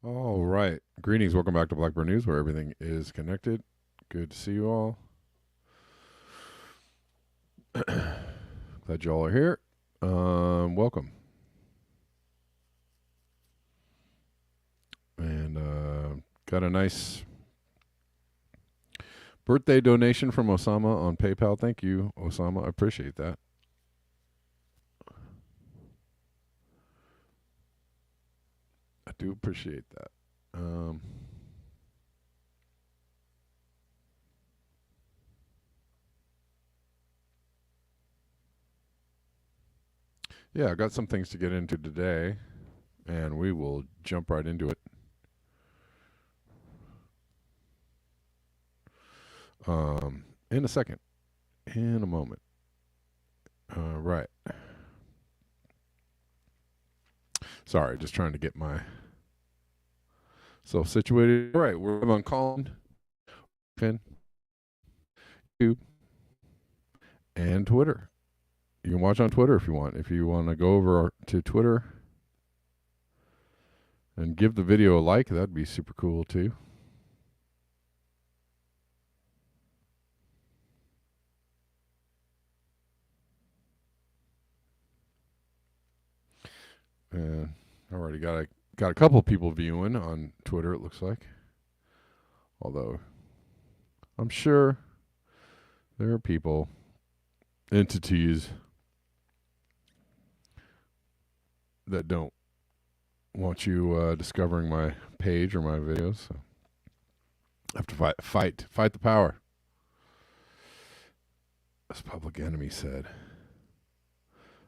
All right. Greetings. Welcome back to Blackbird News, where everything is connected. Good to see you all. Glad you all are here. Welcome. And got a nice birthday donation from Osama on PayPal. Thank you, Osama. I appreciate that. I do appreciate that. Yeah, I got some things to get into today, and we will jump right into it. In a second. In a moment. Right. Sorry, just trying to get myself situated. All right, we're on Colin, YouTube, and Twitter. You can watch on Twitter if you want. If you want to go over to Twitter and give the video a like, that'd be super cool too. And I already got a couple people viewing on Twitter, it looks like. Although I'm sure there are people, entities that don't want you discovering my page or my videos. So I have to fight the power, as Public Enemy said.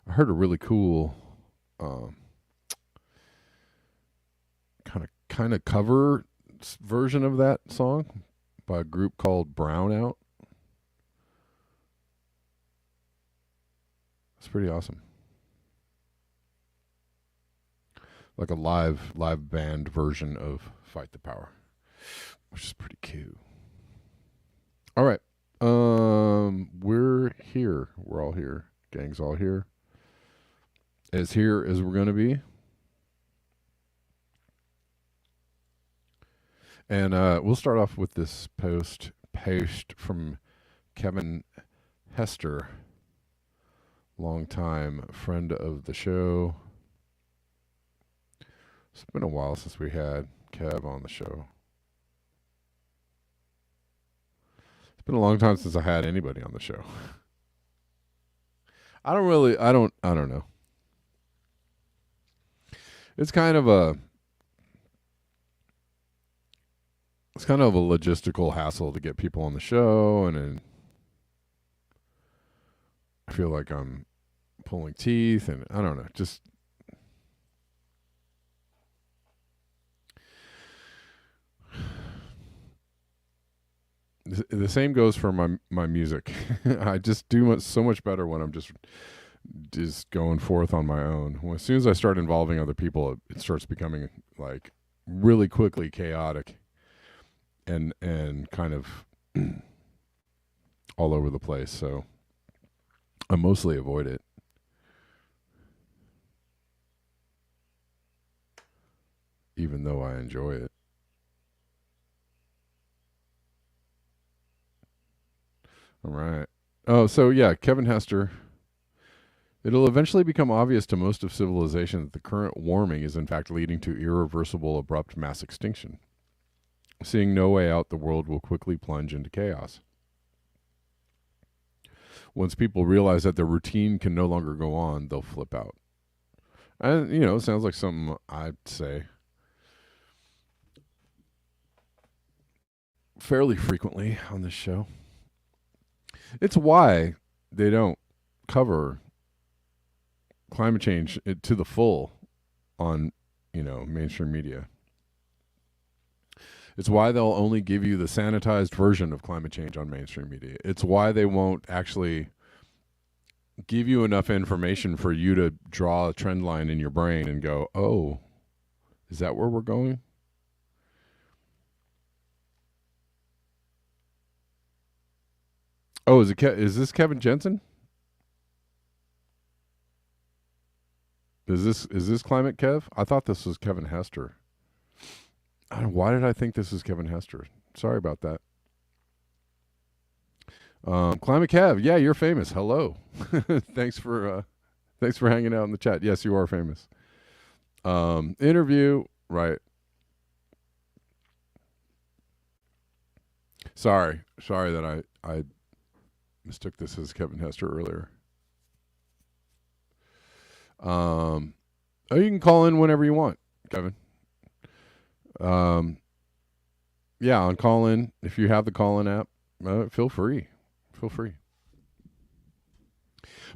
I heard a really cool kind of cover version of that song by a group called Brownout. It's pretty awesome. Like a live band version of Fight the Power, which is pretty cute. All right. We're here. We're all here. Gang's all here. As here as we're going to be. And we'll start off with this post from Kevin Hester, longtime friend of the show. It's been a while since we had Kev on the show. It's been a long time since I had anybody on the show. I don't know. It's kind of a logistical hassle to get people on the show, and I feel like I'm pulling teeth, and I don't know, just the same goes for my music. I just do so much better when I'm just going forth on my own. As soon as I start involving other people, it starts becoming like really quickly chaotic and kind of all over the place. So I mostly avoid it. Even though I enjoy it. All right. Oh, so yeah, Kevin Hester. It'll eventually become obvious to most of civilization that the current warming is in fact leading to irreversible, abrupt mass extinction. Seeing no way out, the world will quickly plunge into chaos. Once people realize that their routine can no longer go on, they'll flip out. And, it sounds like something I'd say. fairly frequently on this show. It's why they don't cover climate change to the full on, mainstream media. It's why they'll only give you the sanitized version of climate change on mainstream media. It's why they won't actually give you enough information for you to draw a trend line in your brain and go, oh, is that where we're going? Oh, is this Kevin Jensen? Is this Climate Kev? I thought this was Kevin Hester. I don't. Why did I think this is Kevin Hester? Sorry about that. Climate Kev, yeah, you're famous. Hello, thanks for hanging out in the chat. Yes, you are famous. Interview, right? Sorry that I mistook this as Kevin Hester earlier. Oh, you can call in whenever you want, Kevin. Yeah, on call in, if you have the call in app, feel free.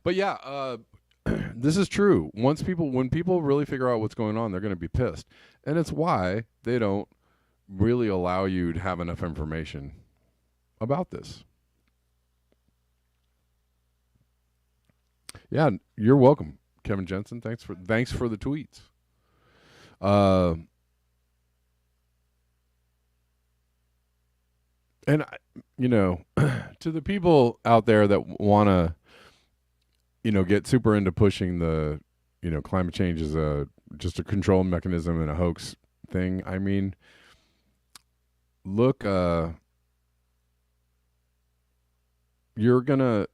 But yeah, this is true. When people really figure out what's going on, they're going to be pissed. And it's why they don't really allow you to have enough information about this. Yeah, you're welcome, Kevin Jensen. Thanks for the tweets. And to the people out there that want to, get super into pushing the, climate change is just a control mechanism and a hoax thing. I mean, look, you're gonna,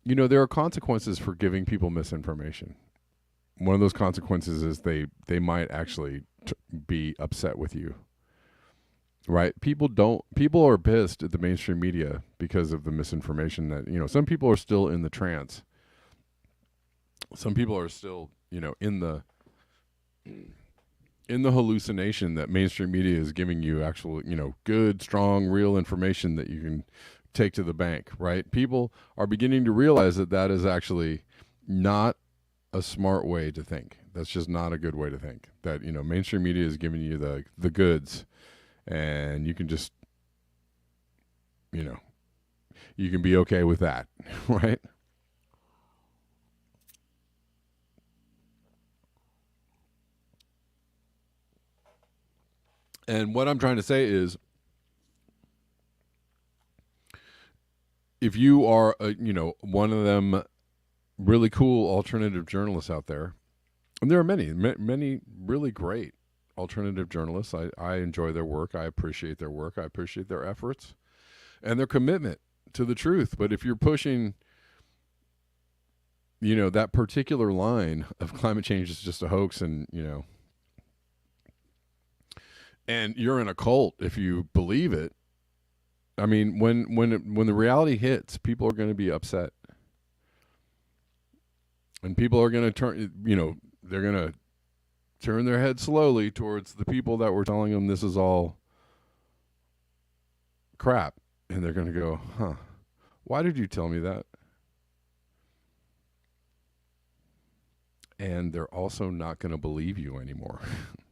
there are consequences for giving people misinformation. One of those consequences is they might actually be upset with you. Right. People are pissed at the mainstream media because of the misinformation that, some people are still in the trance. Some people are still, in the hallucination that mainstream media is giving you actual, good, strong, real information that you can take to the bank. Right. People are beginning to realize that is actually not a smart way to think. That's just not a good way to think. That, mainstream media is giving you the goods. And you can just, you can be okay with that, right? And what I'm trying to say is, if you are, one of them really cool alternative journalists out there, and there are many really great alternative journalists. I enjoy their work. I appreciate their work. I appreciate their efforts and their commitment to the truth. But if you're pushing, that particular line of climate change is just a hoax, and and you're in a cult if you believe it. I mean, when the reality hits, people are going to be upset, and people are going to turn. They're going to turn their head slowly towards the people that were telling them this is all crap. And they're going to go, huh, why did you tell me that? And they're also not going to believe you anymore.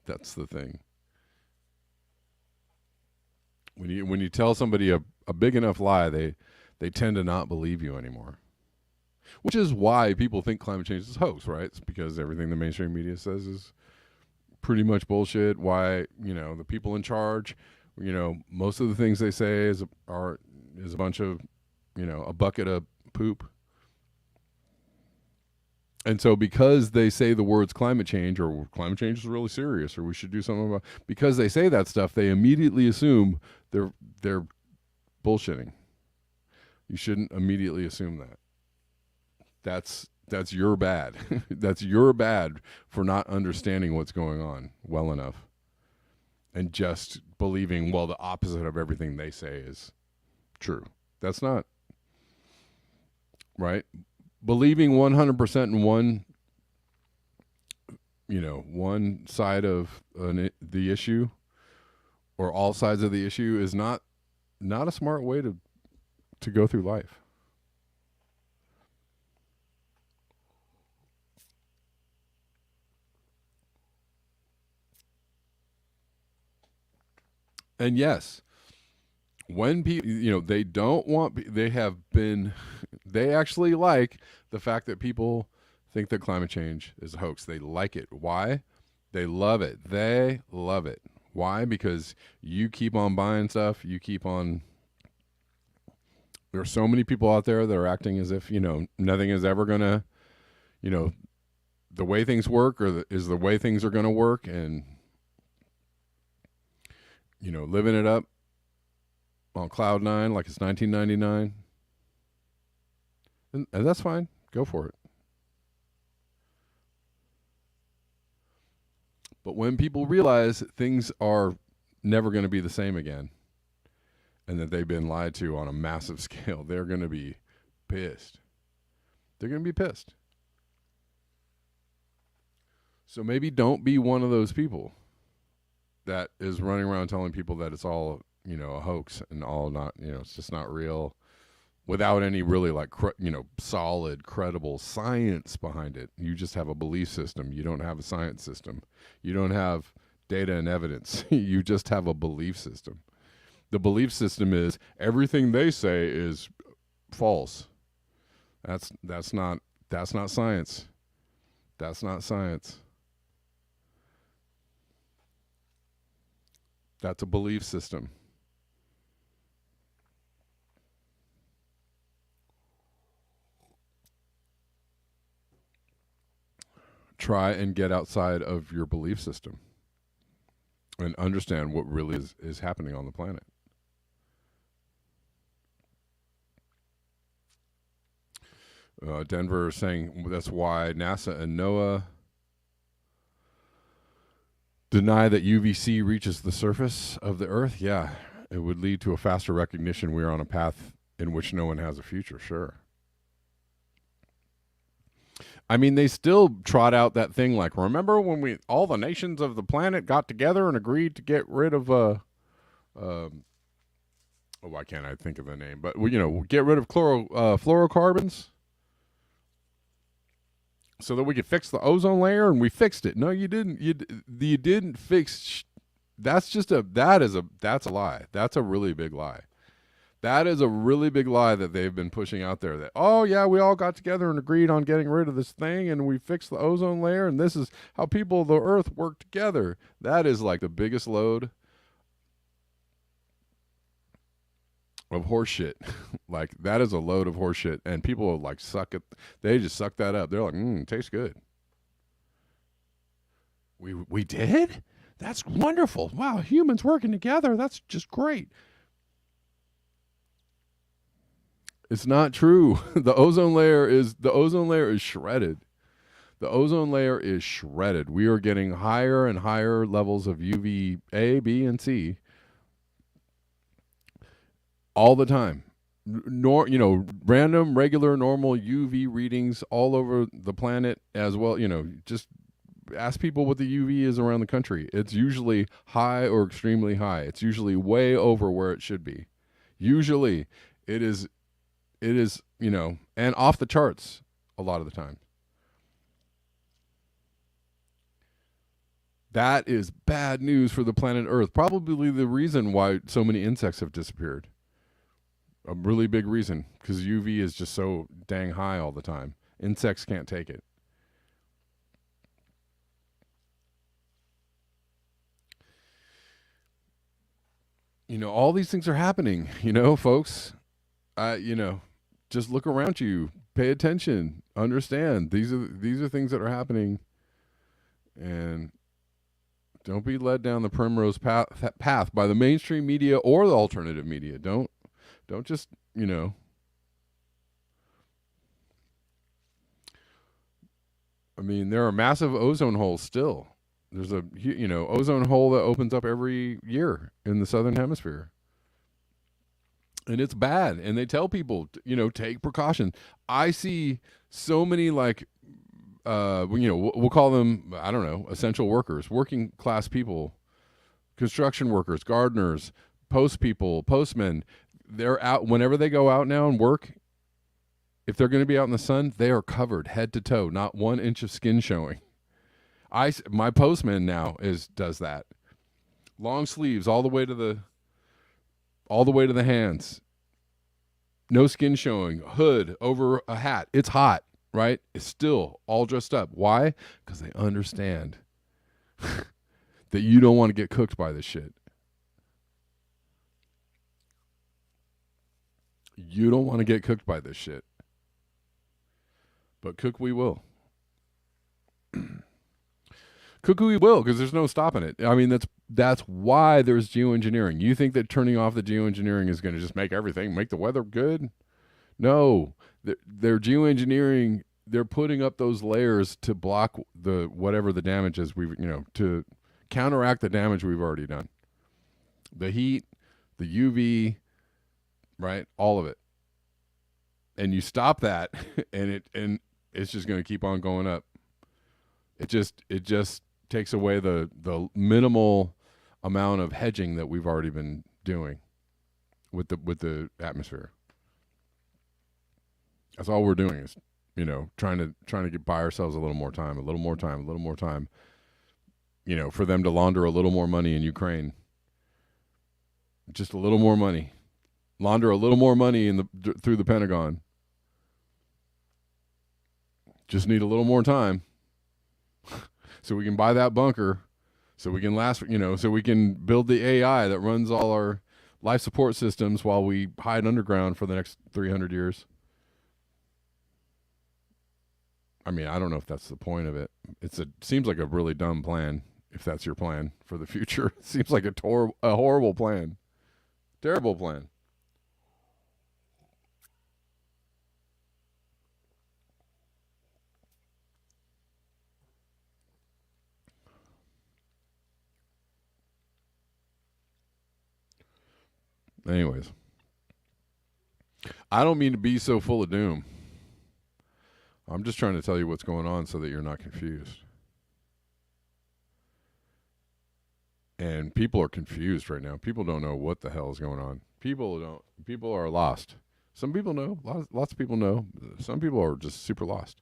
That's the thing. When you tell somebody a big enough lie, they tend to not believe you anymore. Which is why people think climate change is hoax, right? It's because everything the mainstream media says is pretty much bullshit. Why, the people in charge, most of the things they say is a bunch of, a bucket of poop. And so because they say the words climate change, or climate change is really serious, or we should do something about, because they say that stuff, they immediately assume they're bullshitting. You shouldn't immediately assume that. That's your bad. That's your bad for not understanding what's going on well enough and just believing, well, the opposite of everything they say is true. That's not right. Believing 100% in one side of the issue or all sides of the issue is not a smart way to go through life. And yes, when people, they don't want, they have been, they actually like the fact that people think that climate change is a hoax. They like it. Why? They love it. They love it. Why? Because you keep on buying stuff. You keep on. There are so many people out there that are acting as if, nothing is ever going to, you know, the way things work is the way things are going to work. And, living it up on cloud nine like it's 1999. And that's fine. Go for it. But when people realize that things are never going to be the same again and that they've been lied to on a massive scale, they're going to be pissed. They're going to be pissed. So maybe don't be one of those people that is running around telling people that it's all, a hoax and all not, it's just not real without any really solid, credible science behind it. You just have a belief system. You don't have a science system. You don't have data and evidence. You just have a belief system. The belief system is everything they say is false. That's not science. That's not science. That's a belief system. Try and get outside of your belief system and understand what really is happening on the planet. Denver is saying that's why NASA and NOAA deny that UVC reaches the surface of the Earth. Yeah, it would lead to a faster recognition we are on a path in which no one has a future. Sure. I mean, they still trot out that thing like, remember when all the nations of the planet got together and agreed to get rid of why can't I think of the name? But get rid of fluorocarbons so that we could fix the ozone layer, and we fixed it. No, you didn't. You didn't fix. That's a lie. That's a really big lie. That is a really big lie that they've been pushing out there that, oh, yeah, we all got together and agreed on getting rid of this thing and we fixed the ozone layer and this is how people of the earth work together. That is like the biggest load of horseshit. Like, that is a load of horseshit. And people like they just suck that up. They're like, it tastes good. We did? That's wonderful. Wow, humans working together. That's just great. It's not true. The ozone layer is shredded. The ozone layer is shredded. We are getting higher and higher levels of UVA, B, and C all the time. Random, regular, normal UV readings all over the planet as well. Just ask people what the UV is around the country. It's usually high or extremely high. It's usually way over where it should be. Usually it is, and off the charts a lot of the time. That is bad news for the planet Earth. Probably the reason why so many insects have disappeared. A really big reason, because UV is just so dang high all the time. Insects can't take it. All these things are happening, folks. Just look around you, pay attention, understand. These are things that are happening, and don't be led down the primrose path by the mainstream media or the alternative media. Don't just, I mean, there are massive ozone holes still. There's a ozone hole that opens up every year in the southern hemisphere. And it's bad. And they tell people, take precaution. I see so many we'll call them, I don't know, essential workers, working class people construction workers, gardeners, post people, postmen. They're out whenever they go out now and work. If they're going to be out in the sun, they are covered head to toe, not 1 inch of skin showing. My postman now does that. Long sleeves all the way to the hands. No skin showing, hood over a hat. It's hot, right? It's still all dressed up. Why? Because they understand that you don't want to get cooked by this shit. You don't want to get cooked by this shit. But cook we will. Cook we will, because there's no stopping it. I mean, that's why there's geoengineering. You think that turning off the geoengineering is going to just make the weather good? No. They're geoengineering. They're putting up those layers to block whatever the damage is to counteract the damage we've already done. The heat, the UV, right? All of it. And you stop that and it's just going to keep on going up. It just takes away the minimal amount of hedging that we've already been doing with the atmosphere. That's all we're doing is, trying to buy ourselves a little more time, for them to launder a little more money in Ukraine. Just a little more money. Launder a little more money through the Pentagon. Just need a little more time. So we can buy that bunker, so we can so we can build the AI that runs all our life support systems while we hide underground for the next 300 years. I mean, I don't know if that's the point of it. Seems like a really dumb plan, if that's your plan for the future. It seems like a horrible plan. Terrible plan. Anyways, I don't mean to be so full of doom. I'm just trying to tell you what's going on so that you're not confused. And people are confused right now. People don't know what the hell is going on. People are lost. Some people know. Lots of people know. Some people are just super lost.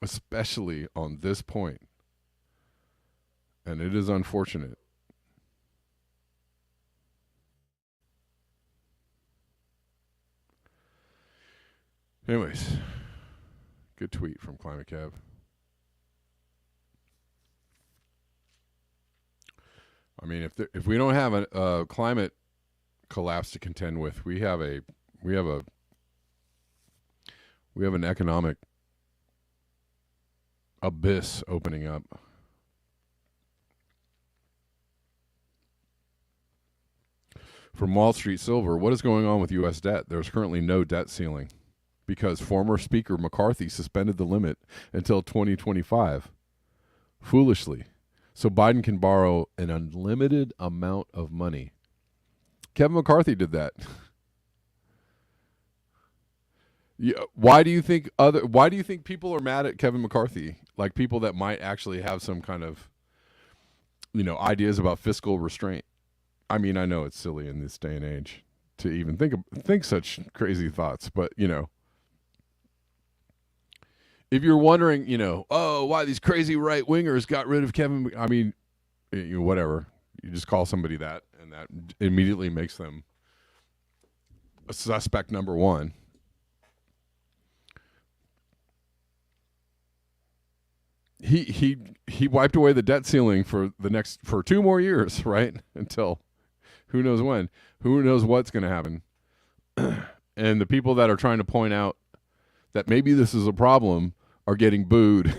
Especially on this point. And it is unfortunate. Anyways, good tweet from Climate Kev. I mean, if we don't have a climate collapse to contend with, we have an economic abyss opening up. From Wall Street Silver, what is going on with U.S. debt? There's currently no debt ceiling, because former Speaker McCarthy suspended the limit until 2025. Foolishly. So Biden can borrow an unlimited amount of money. Kevin McCarthy did that. Why do you think people are mad at Kevin McCarthy? Like people that might actually have some kind of, ideas about fiscal restraint. I mean, I know it's silly in this day and age to even think such crazy thoughts, but if you're wondering, why these crazy right wingers got rid of Kevin, I mean, whatever. You just call somebody that, and that immediately makes them a suspect number one. He wiped away the debt ceiling for 2 more years, right? Until who knows when, who knows what's going to happen. And the people that are trying to point out that maybe this is a problem are getting booed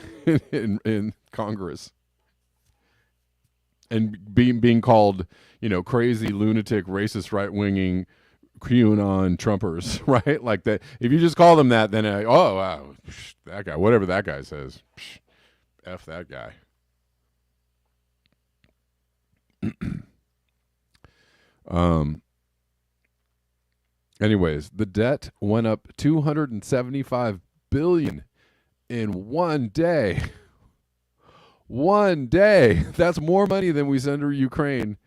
in Congress and being called, crazy, lunatic, racist, right-winging QAnon Trumpers, right? Like that. If you just call them that, then wow, that guy, whatever that guy says, F that guy. Anyways, the debt went up $275 billion in one day. 1 day. That's more money than we send to Ukraine.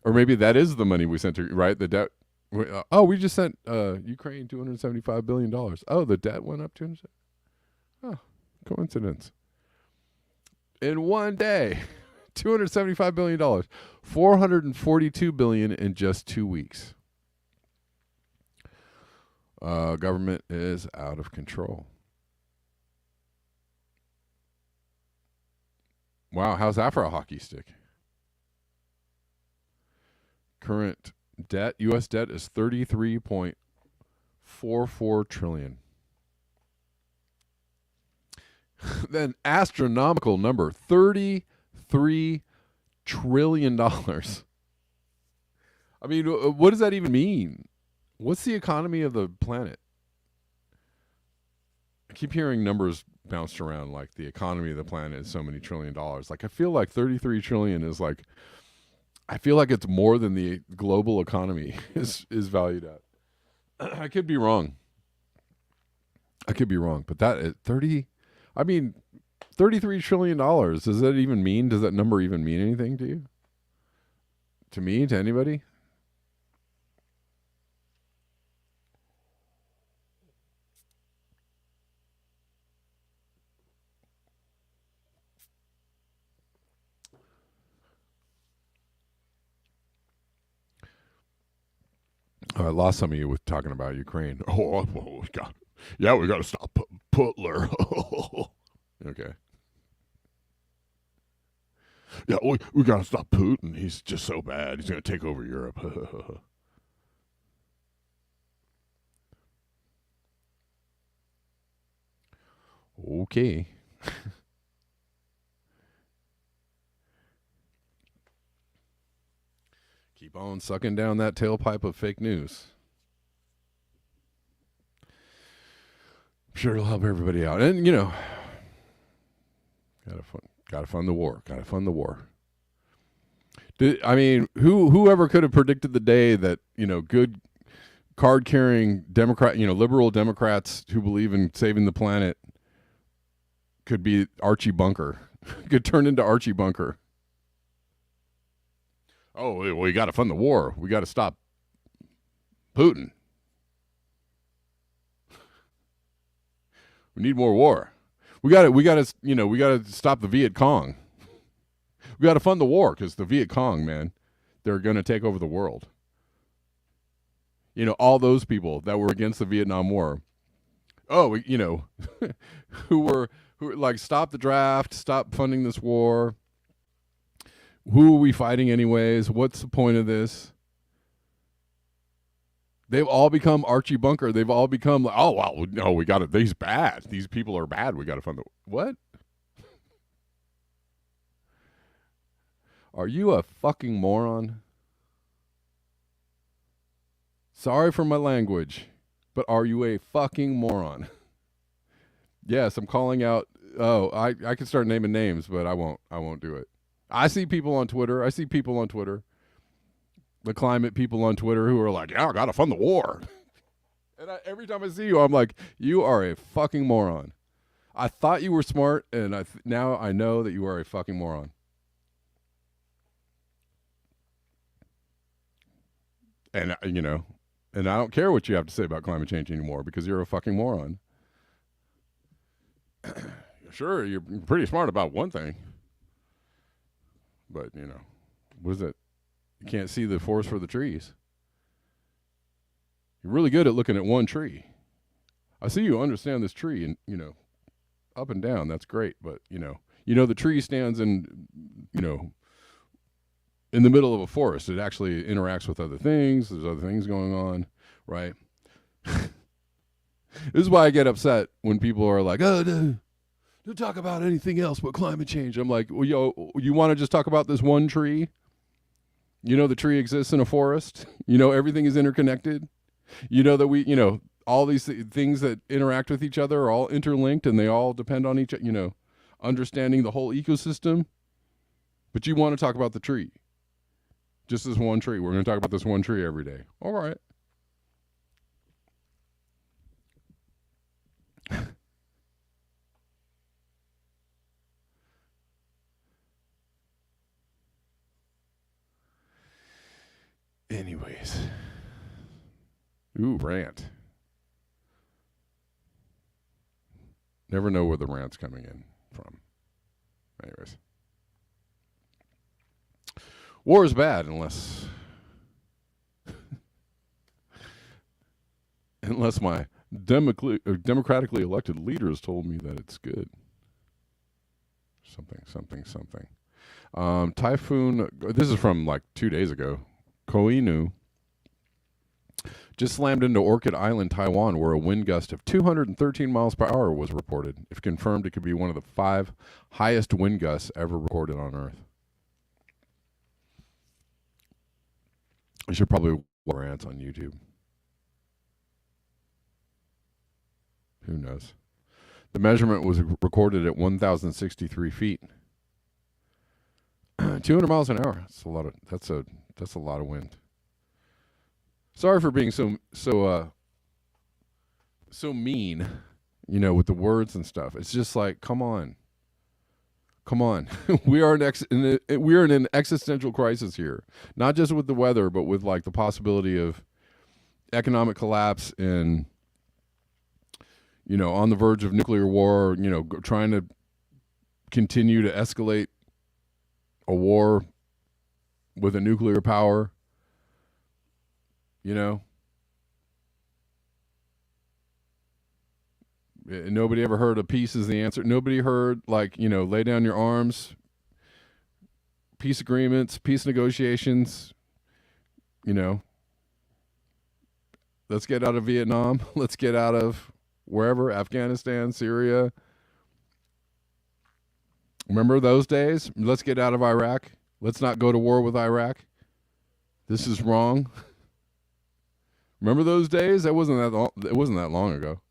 Or maybe that is the money we sent to, right? The debt. We just sent Ukraine $275 billion. Oh, the debt went up 200. Oh, coincidence. In 1 day, $275 billion. $442 billion in just 2 weeks. Government is out of control. Wow, how's that for a hockey stick? Current debt, U.S. debt is $33.44 trillion. Then astronomical number, $33 trillion. I mean, what does that even mean? What's the economy of the planet? I keep hearing numbers bounced around like the economy of the planet is so many $1 trillion. Like I feel like 33 trillion is like, I feel like it's more than the global economy is valued at. I could be wrong. But that is $33 trillion. Does that number even mean anything to you? To me, to anybody? I lost some of you with talking about Ukraine. We got to stop Putler. Okay. Yeah, we got to stop Putin. He's just so bad. He's going to take over Europe. Okay. Keep on sucking down that tailpipe of fake news. I'm sure it'll help everybody out. And, gotta fund the war. Whoever could have predicted the day that, good card-carrying Democrat, liberal Democrats who believe in saving the planet could be Archie Bunker, could turn into Archie Bunker. Oh, we got to fund the war. We got to stop Putin. We need more war. We got to stop the Viet Cong. We got to fund the war because the Viet Cong, man, they're going to take over the world. All those people that were against the Vietnam War. Oh, who were like, stop the draft, stop funding this war. Who are we fighting anyways? What's the point of this? They've all become Archie Bunker. They've all become like, oh, well, no, we got it. These bad. These people are bad. We got to fund the what? Are you a fucking moron? Sorry for my language, but are you a fucking moron? Yes, I'm calling out. Oh, I can start naming names, but I won't do it. I see people on Twitter. The climate people on Twitter who are like, yeah, I got to fund the war. And every time I see you, I'm like, you are a fucking moron. I thought you were smart, and now I know that you are a fucking moron. And, and I don't care what you have to say about climate change anymore because you're a fucking moron. Sure, you're pretty smart about one thing. But, what is it? You can't see the forest for the trees. You're really good at looking at one tree. I see you understand this tree and, up and down. That's great. But, the tree stands in, in the middle of a forest. It actually interacts with other things. There's other things going on, right? This is why I get upset when people are like, oh, no. Don't talk about anything else but climate change. I'm like, well, you want to just talk about this one tree? The tree exists in a forest. Everything is interconnected. That all these things that interact with each other are all interlinked and they all depend on each other, understanding the whole ecosystem. But you want to talk about the tree. Just this one tree. We're going to talk about this one tree every day. All right. Anyways. Ooh, rant. Never know where the rant's coming in from. Anyways. War is bad unless my democratically elected leaders told me that it's good. Something. Typhoon, this is from like 2 days ago. Koinu just slammed into Orchid Island, Taiwan, where a wind gust of 213 miles per hour was reported. If confirmed, it could be one of the 5 highest wind gusts ever recorded on Earth. I should probably watch rants on YouTube. Who knows? The measurement was recorded at 1,063 feet. 200 miles an hour. That's a lot of wind. Sorry for being so mean, with the words and stuff. It's just like, come on. We are in an existential crisis here, not just with the weather, but with like the possibility of economic collapse and on the verge of nuclear war. Trying to continue to escalate a war with a nuclear power. Nobody ever heard of peace is the answer. Nobody heard lay down your arms, peace agreements, peace negotiations. Let's get out of Vietnam. Let's get out of wherever, Afghanistan, Syria. Remember those days? Let's get out of Iraq. Let's not go to war with Iraq. This is wrong. Remember those days? It wasn't that long ago.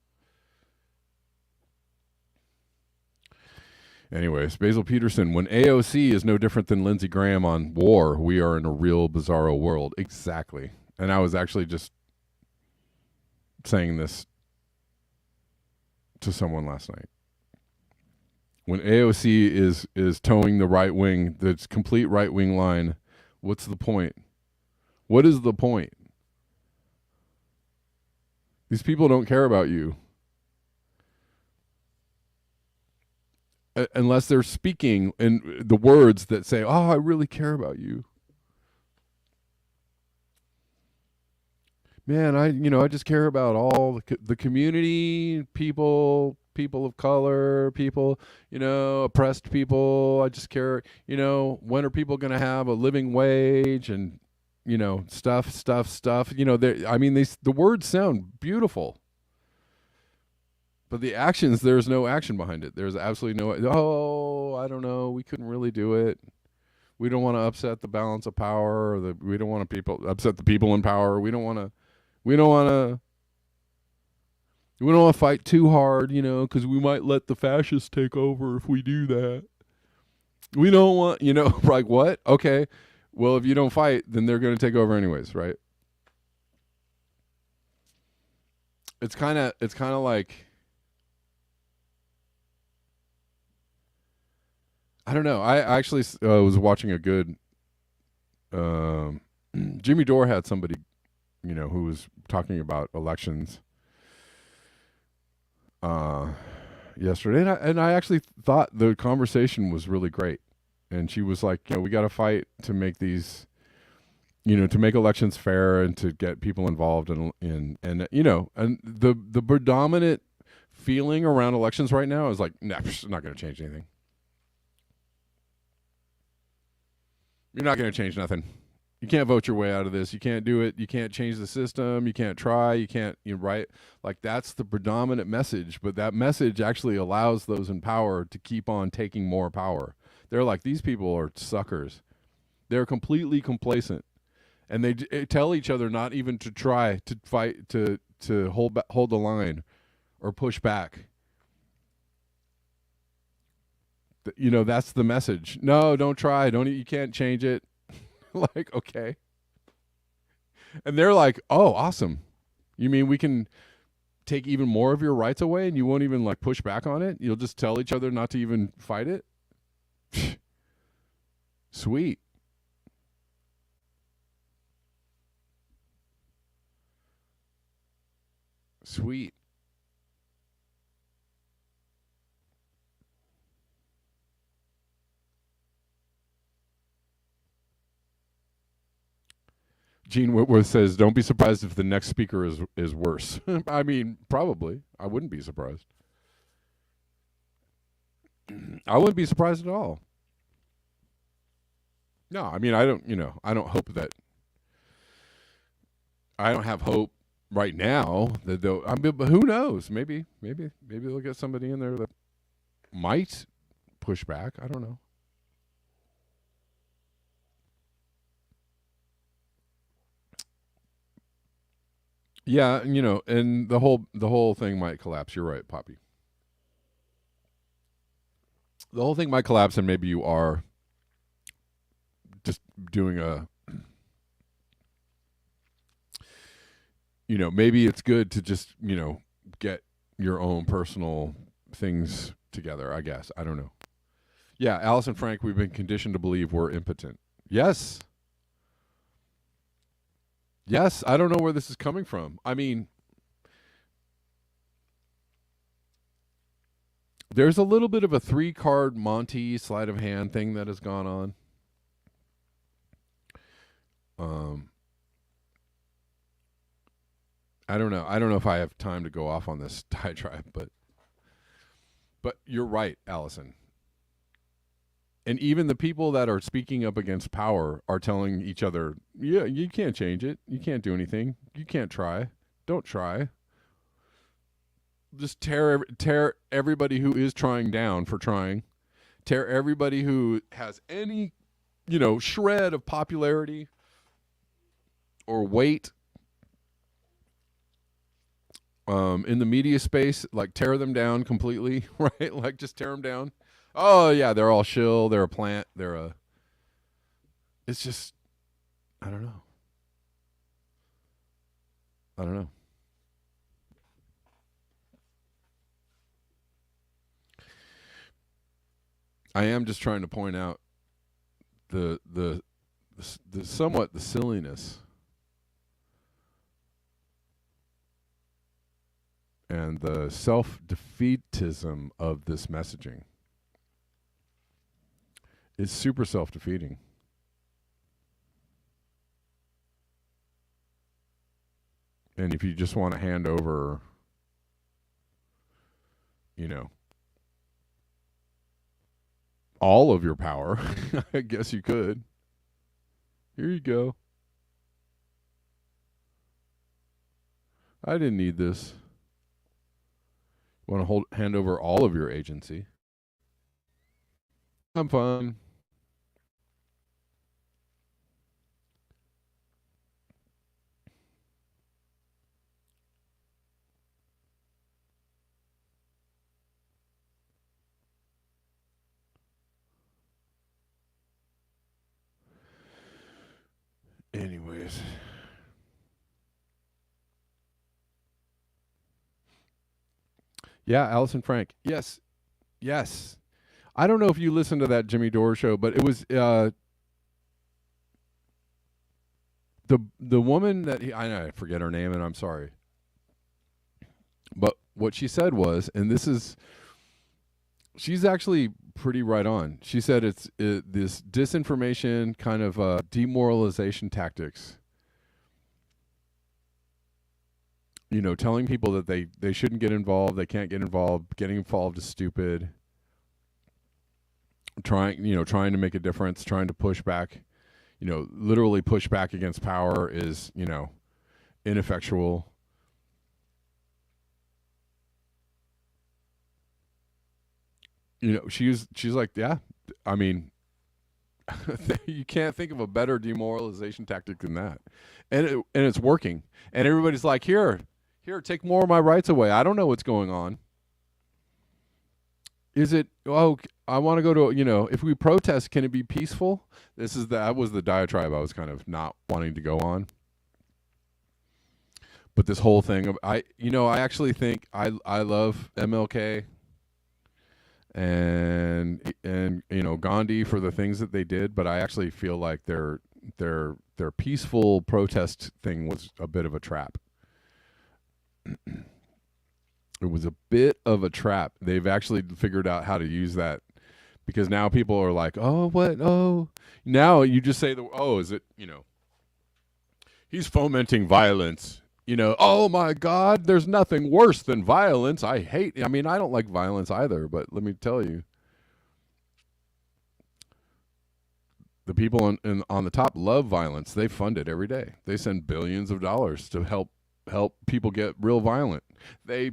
Anyways, Basil Peterson, when AOC is no different than Lindsey Graham on war, we are in a real bizarro world. Exactly. And I was actually just saying this to someone last night. When AOC is towing the right wing, the complete right wing line, what's the point? What is the point? These people don't care about you. Unless they're speaking in the words that say, "Oh, I really care about you." Man, I just care about all the community, people of color, people, oppressed people. I just care, when are people going to have a living wage and, stuff. The words sound beautiful. But the actions, there's no action behind it. There's absolutely no, I don't know, we couldn't really do it. We don't want to upset the balance of power, we don't want to upset the people in power. We don't want to fight too hard, because we might let the fascists take over if we do that. We don't want, like what? Okay. Well, if you don't fight, then they're going to take over anyways, right? It's kind of like, I don't know. I actually was watching a good Jimmy Dore had somebody, who was talking about elections yesterday, and I actually thought the conversation was really great. And she was like, we got to fight to make these, to make elections fair and to get people involved and the predominant feeling around elections right now is like, nah, it's not going to change anything. You're not going to change nothing. You can't vote your way out of this. You can't do it. You can't change the system. You can't try. You can't, right? Like, that's the predominant message. But that message actually allows those in power to keep on taking more power. They're like, these people are suckers. They're completely complacent. And they tell each other not even to try to fight, to hold the line or push back. That's the message. No, don't try. You can't change it. Like, okay. And they're like, oh, awesome. You mean we can take even more of your rights away and you won't even like push back on it? You'll just tell each other not to even fight it? Sweet. Sweet. Gene Whitworth says, "Don't be surprised if the next speaker is worse." I mean, probably. I wouldn't be surprised. I wouldn't be surprised at all. No, I mean, I don't. I don't hope that. I don't have hope right now that they'll. I mean, but who knows? Maybe they'll get somebody in there that might push back. I don't know. Yeah, and the whole thing might collapse. You're right, Poppy. The whole thing might collapse, and maybe you are just doing a. Maybe it's good to just get your own personal things together. I guess I don't know. Yeah, Alice and Frank, we've been conditioned to believe we're impotent. Yes, yes. I don't know where this is coming from. I mean, there's a little bit of a 3-card Monty sleight of hand thing that has gone on. Um, I don't know. I don't know if I have time to go off on this diatribe, but you're right, Allison. And even the people that are speaking up against power are telling each other, "Yeah, you can't change it. You can't do anything. You can't try. Don't try. Just tear everybody who is trying down for trying. Tear everybody who has any, shred of popularity or weight in the media space, like tear them down completely, right? Like just tear them down. Oh yeah, they're all shill. They're a plant. They're a. It's just, I don't know. I don't know. I am just trying to point out the somewhat the silliness and the self defeatism of this messaging. It's super self defeating. And if you just want to hand over, you know, all of your power, I guess you could. Here you go. I didn't need this. Want to hand over all of your agency? I'm fine. Anyways. Yeah, Allison Frank. Yes. Yes. I don't know if you listened to that Jimmy Dore show, but it was the woman that I forget her name and I'm sorry. But what she said was, and she's actually pretty right on. She said it's this disinformation kind of demoralization tactics. Telling people that they shouldn't get involved, they can't get involved, getting involved is stupid. Trying to make a difference, trying to push back, literally push back against power is, ineffectual. She's like, yeah, I mean, you can't think of a better demoralization tactic than that. And it's working. And everybody's like, here, take more of my rights away. I don't know what's going on. Is it, oh, I want to go to, if we protest, can it be peaceful? That was the diatribe I was kind of not wanting to go on. But this whole thing, I actually think I love MLK and Gandhi for the things that they did, but I actually feel like their peaceful protest thing was a bit of a trap. It was a bit of a trap. They've actually figured out how to use that because now people are like, oh, what? Oh, now you just say is it, he's fomenting violence. Oh my God, there's nothing worse than violence. I don't like violence either, but let me tell you, the people on the top love violence. They fund it every day. They send billions of dollars to help people get real violent. They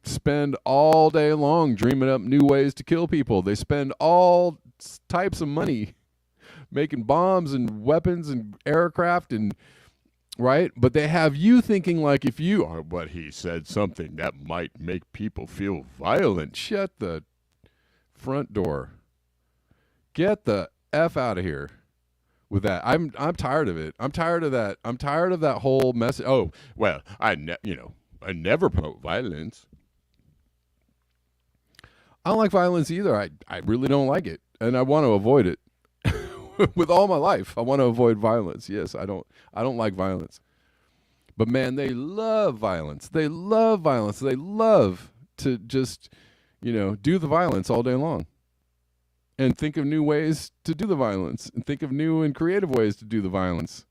spend all day long dreaming up new ways to kill people. They spend all types of money making bombs and weapons and aircraft and right? But they have you thinking like if you are, but he said something that might make people feel violent. Shut the front door. Get the F out of here with that. I'm tired of it. I'm tired of that. I'm tired of that whole message. Oh, well, I never promote violence. I don't like violence either. I really don't like it. And I want to avoid it. With all my life, I want to avoid violence. Yes, I don't like violence. But man, they love violence. They love violence. They love to just, do the violence all day long. And think of new ways to do the violence. And think of new and creative ways to do the violence.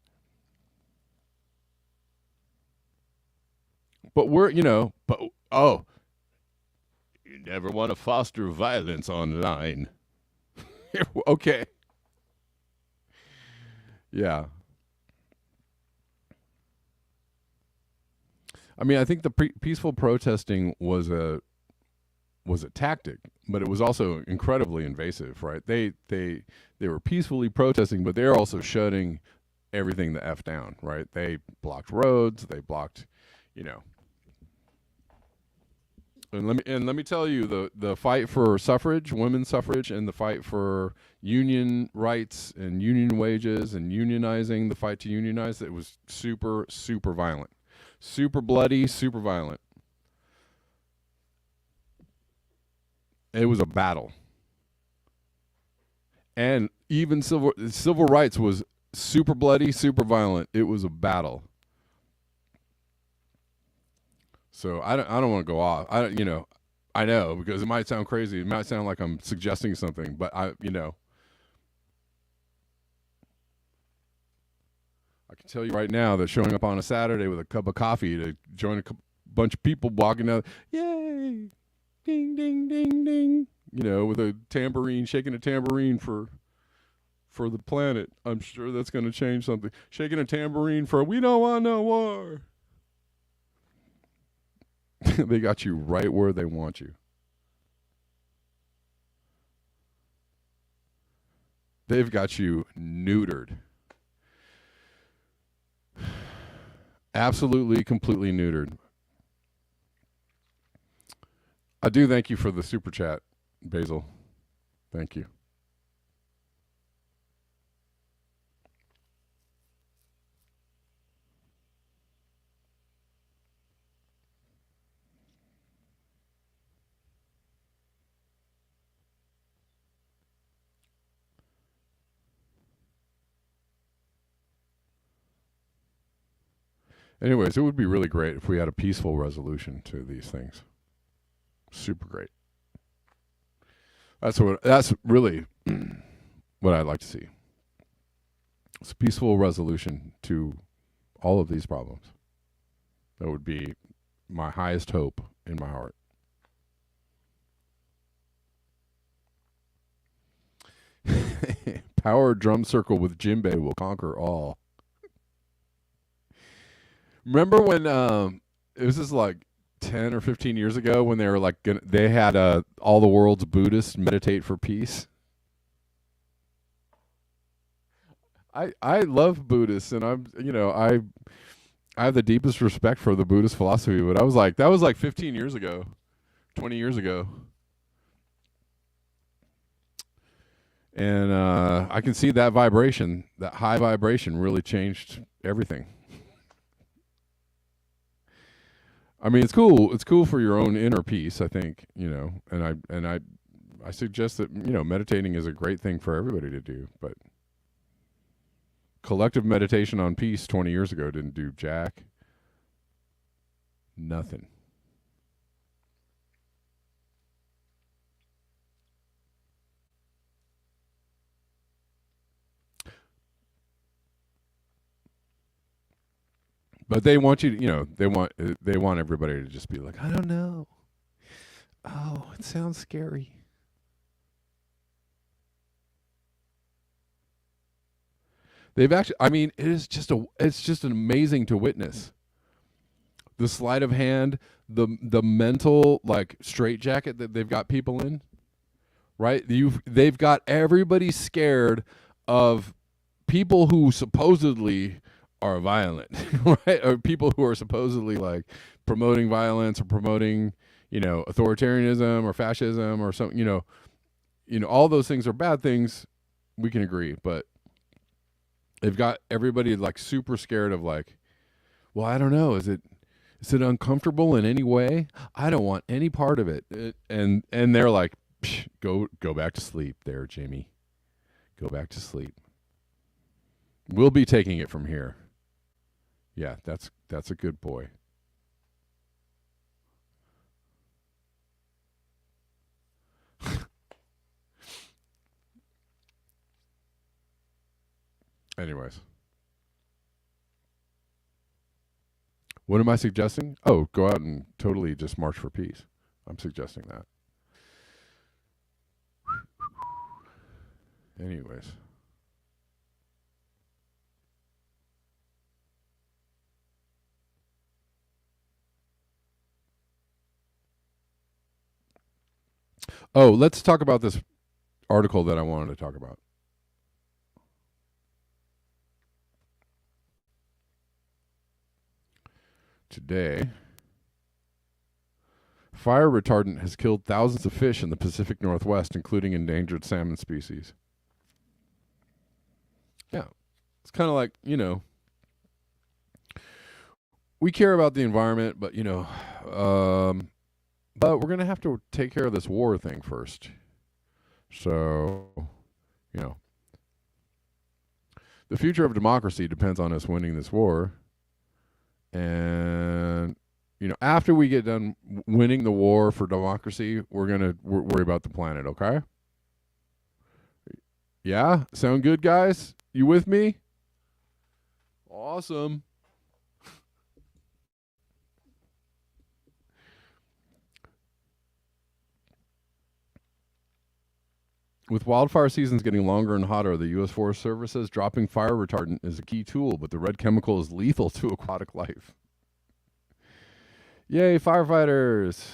But you never want to foster violence online. Okay. Yeah. I mean, I think the peaceful protesting was a tactic, but it was also incredibly invasive, right? They were peacefully protesting, but they're also shutting everything the F down, right? They blocked roads, they blocked, And let me tell you, the fight for suffrage, women's suffrage, and the fight for union rights and union wages and unionizing, the fight to unionize, it was super, super violent. Super bloody, super violent. It was a battle. And even civil rights was super bloody, super violent. It was a battle. So I don't want to go off. I know because it might sound crazy. It might sound like I'm suggesting something, but I can tell you right now that showing up on a Saturday with a cup of coffee to join a bunch of people walking out, yay, ding, ding, ding, ding, with a tambourine, shaking a tambourine for the planet. I'm sure that's going to change something. Shaking a tambourine for we don't want no war. They got you right where they want you. They've got you neutered. Absolutely, completely neutered. I do thank you for the super chat, Basil. Thank you. Anyways, it would be really great if we had a peaceful resolution to these things. Super great. That's really what I'd like to see. It's a peaceful resolution to all of these problems. That would be my highest hope in my heart. Power drum circle with djembe will conquer all. Remember when it was just like 10 or 15 years ago when they were like they had all the world's Buddhists meditate for peace? I love Buddhists, and I have the deepest respect for the Buddhist philosophy, but that was like 15 years ago, 20 years ago. And I can see that vibration, that high vibration really changed everything. I mean, it's cool. It's cool for your own inner peace, I think, and I suggest that, meditating is a great thing for everybody to do, but collective meditation on peace 20 years ago didn't do jack. Nothing. But they want you to, they want everybody to just be like, I don't know. Oh, it sounds scary. They've actually, I mean, it's just an amazing to witness. The sleight of hand, the mental like straitjacket that they've got people in, right? They've got everybody scared of people who supposedly are violent, right? Or people who are supposedly like promoting violence or promoting, authoritarianism or fascism or something, all those things are bad things. We can agree, but they've got everybody like super scared of like, well, I don't know. Is it uncomfortable in any way? I don't want any part of it. And they're like, go back to sleep there, Jimmy. Go back to sleep. We'll be taking it from here. Yeah, that's a good boy. Anyways. What am I suggesting? Oh, go out and totally just march for peace. I'm suggesting that. Anyways. Oh, let's talk about this article that I wanted to talk about. Today, fire retardant has killed thousands of fish in the Pacific Northwest, including endangered salmon species. Yeah. It's kind of like, we care about the environment, but, but we're going to have to take care of this war thing first. So, the future of democracy depends on us winning this war. And, after we get done winning the war for democracy, we're going to worry about the planet, okay? Yeah? Sound good, guys? You with me? Awesome. With wildfire seasons getting longer and hotter, the U.S. Forest Service says dropping fire retardant is a key tool, but the red chemical is lethal to aquatic life. Yay, firefighters!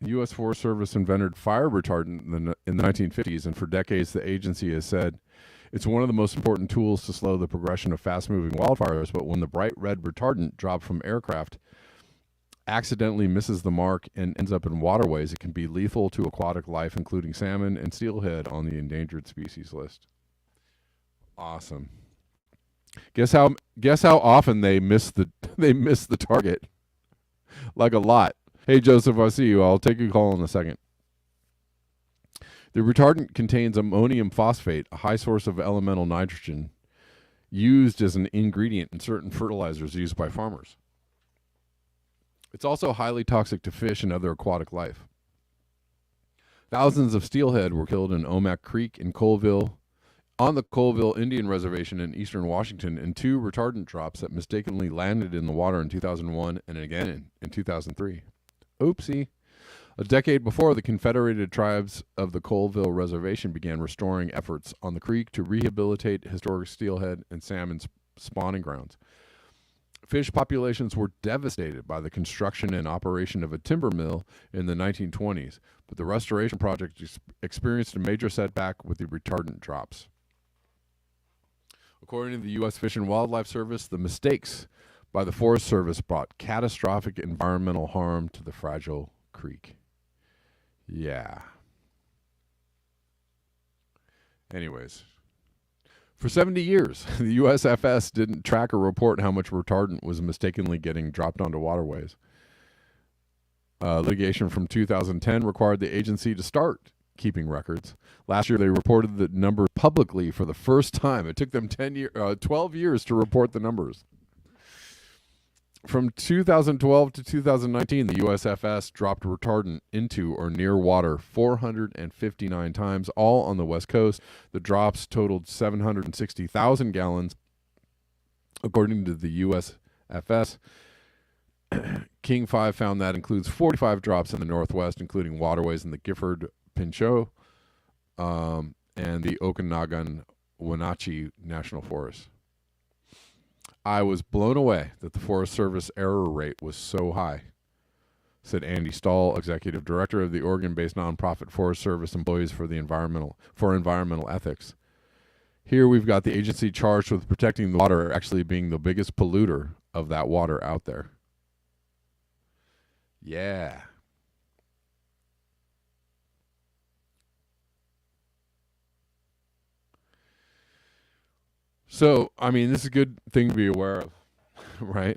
The U.S. Forest Service invented fire retardant in the 1950s, and for decades the agency has said it's one of the most important tools to slow the progression of fast-moving wildfires, but when the bright red retardant dropped from aircraft accidentally misses the mark and ends up in waterways, it can be lethal to aquatic life, including salmon and steelhead on the endangered species list. Awesome. Guess how often they miss the target? Like a lot. Hey, Joseph, I see you. I'll take your call in a second. The retardant contains ammonium phosphate, a high source of elemental nitrogen, used as an ingredient in certain fertilizers used by farmers. It's also highly toxic to fish and other aquatic life. Thousands of steelhead were killed in Omak Creek in Colville, on the Colville Indian Reservation in eastern Washington, in 2 retardant drops that mistakenly landed in the water in 2001 and again in 2003. Oopsie. A decade before, the Confederated Tribes of the Colville Reservation began restoring efforts on the creek to rehabilitate historic steelhead and salmon spawning grounds. Fish populations were devastated by the construction and operation of a timber mill in the 1920s, but the restoration project experienced a major setback with the retardant drops. According to the U.S. Fish and Wildlife Service, the mistakes by the Forest Service brought catastrophic environmental harm to the fragile creek. Yeah. Anyways, for 70 years, the USFS didn't track or report how much retardant was mistakenly getting dropped onto waterways. Litigation from 2010 required the agency to start keeping records. Last year, they reported the numbers publicly for the first time. It took them 12 years to report the numbers. From 2012 to 2019, the USFS dropped retardant into or near water 459 times, all on the West Coast. The drops totaled 760,000 gallons, according to the USFS. King 5 found that includes 45 drops in the Northwest, including waterways in the Gifford Pinchot and the Okanagan Wenatchee National Forest. I was blown away that the Forest Service error rate was so high, said Andy Stahl, executive director of the Oregon-based nonprofit Forest Service Employees for Environmental Ethics. Here we've got the agency charged with protecting the water actually being the biggest polluter of that water out there. Yeah. So, I mean, this is a good thing to be aware of, right?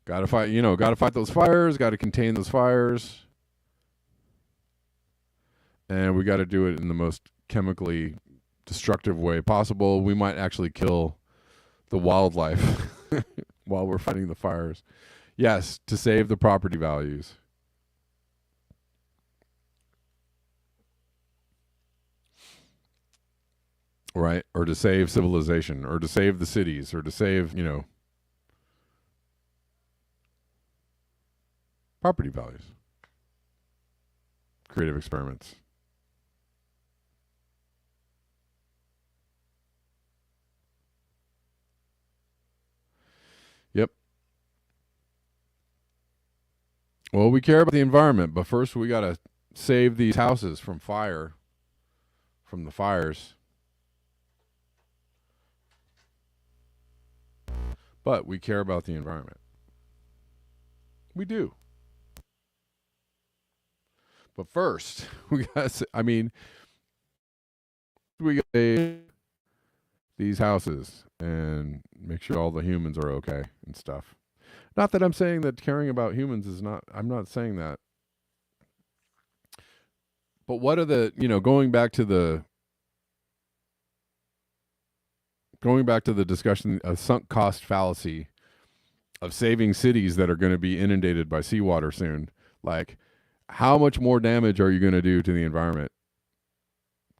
Got to fight those fires, got to contain those fires. And we got to do it in the most chemically destructive way possible. We might actually kill the wildlife while we're fighting the fires. Yes, to save the property values. Right? Or to save civilization, or to save the cities, or to save, property values. Creative experiments. Yep. Well, we care about the environment, but first we got to save these houses from the fires. But we care about the environment. We do. But first, we got to, we got to save these houses and make sure all the humans are okay and stuff. Not that I'm saying that caring about humans is not, I'm not saying that. But what are the, going back to the discussion of sunk cost fallacy of saving cities that are going to be inundated by seawater soon, like how much more damage are you going to do to the environment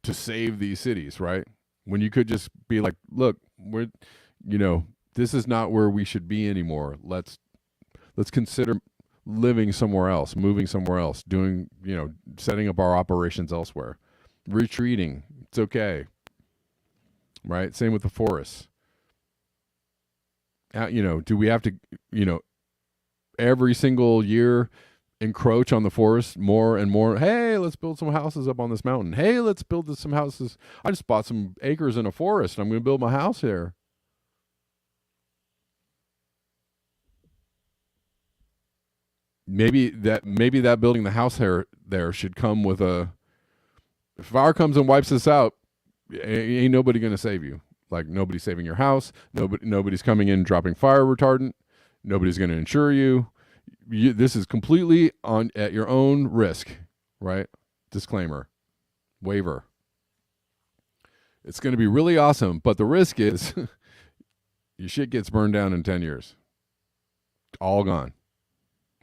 to save these cities, right? When you could just be like, look, we're, this is not where we should be anymore. Let's consider living somewhere else, moving somewhere else, doing, setting up our operations elsewhere, retreating. It's okay. Right? Same with the forests. Do we have to, every single year encroach on the forest more and more? Hey, let's build some houses up on this mountain. Hey, let's build some houses. I just bought some acres in a forest and I'm going to build my house here. Maybe that building the house there should come with if fire comes and wipes us out, ain't nobody going to save you. Like nobody's saving your house. Nobody's coming in dropping fire retardant. Nobody's going to insure you. This is completely at your own risk, right? Disclaimer, waiver. It's going to be really awesome, but the risk is your shit gets burned down in 10 years. All gone.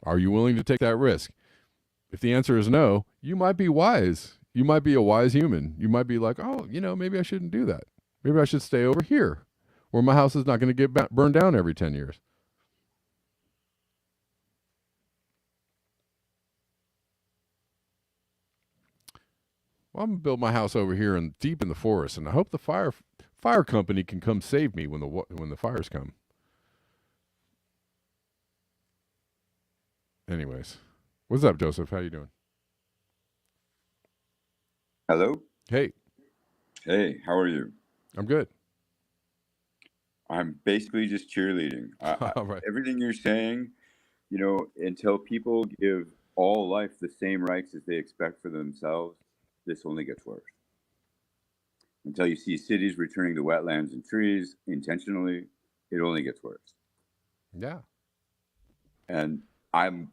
Are you willing to take that risk? If the answer is no, you might be wise. You might be a wise human. You might be like, oh, maybe I shouldn't do that. Maybe I should stay over here where my house is not going to get burned down every 10 years. Well, I'm going to build my house over here and deep in the forest, and I hope the fire company can come save me when the fires come. Anyways, what's up, Joseph? How you doing? Hello. Hey. Hey, how are you? I'm good. I'm basically just cheerleading. All right. Everything you're saying, until people give all life the same rights as they expect for themselves, this only gets worse. Until you see cities returning to wetlands and trees intentionally, it only gets worse. Yeah. And I'm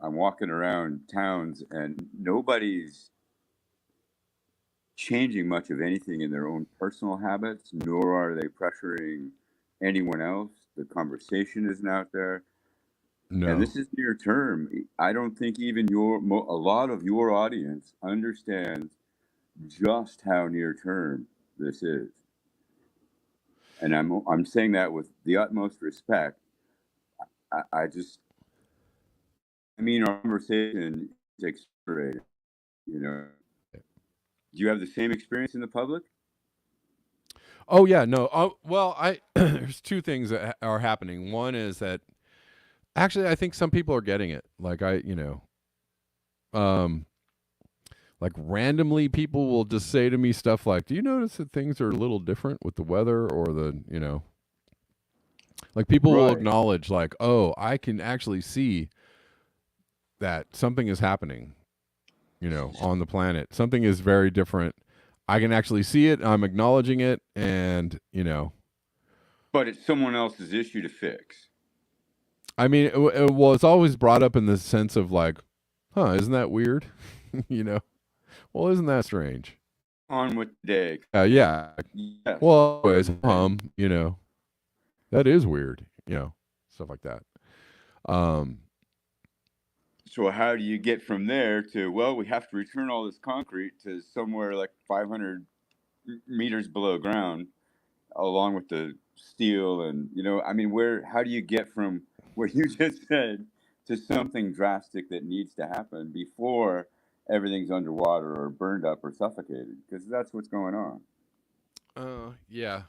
walking around towns and nobody's changing much of anything in their own personal habits, nor are they pressuring anyone else The conversation isn't out there. No. And this is near term. I don't think even a lot of your audience understands just how near term this is. And I'm saying that with the utmost respect. I mean, our conversation is accelerated. You know, do you have the same experience in the public? Oh yeah, no. Oh well, there's two things that are happening. One is that actually I think some people are getting it. Like like randomly people will just say to me stuff like, "Do you notice that things are a little different with the weather or like people will Right. acknowledge like, "Oh, I can actually see that something is happening, on the planet. Something is very different. I can actually see it. I'm acknowledging it, and But it's someone else's issue to fix. I mean, well, it's always brought up in the sense of like, huh, isn't that weird? Well, isn't that strange? On with the day. Yeah. Yes. Well, anyways, that is weird, stuff like that. So how do you get from there to, well, we have to return all this concrete to somewhere like 500 meters below ground, along with the steel and, I mean, how do you get from what you just said to something drastic that needs to happen before everything's underwater or burned up or suffocated? Because that's what's going on. Yeah.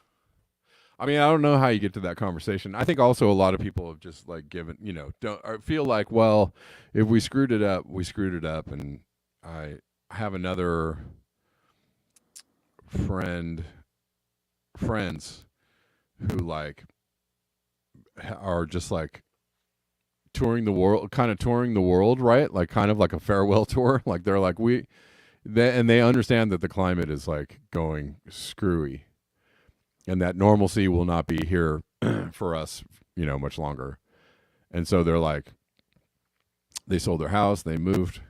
I mean, I don't know how you get to that conversation. I think also a lot of people have just like given, don't or feel like, well, if we screwed it up, we screwed it up. And I have another friends who like are just like touring the world, right? Like kind of like a farewell tour. Like they're like, and they understand that the climate is like going screwy and that normalcy will not be here for us, much longer. And so they're like, they sold their house, they moved,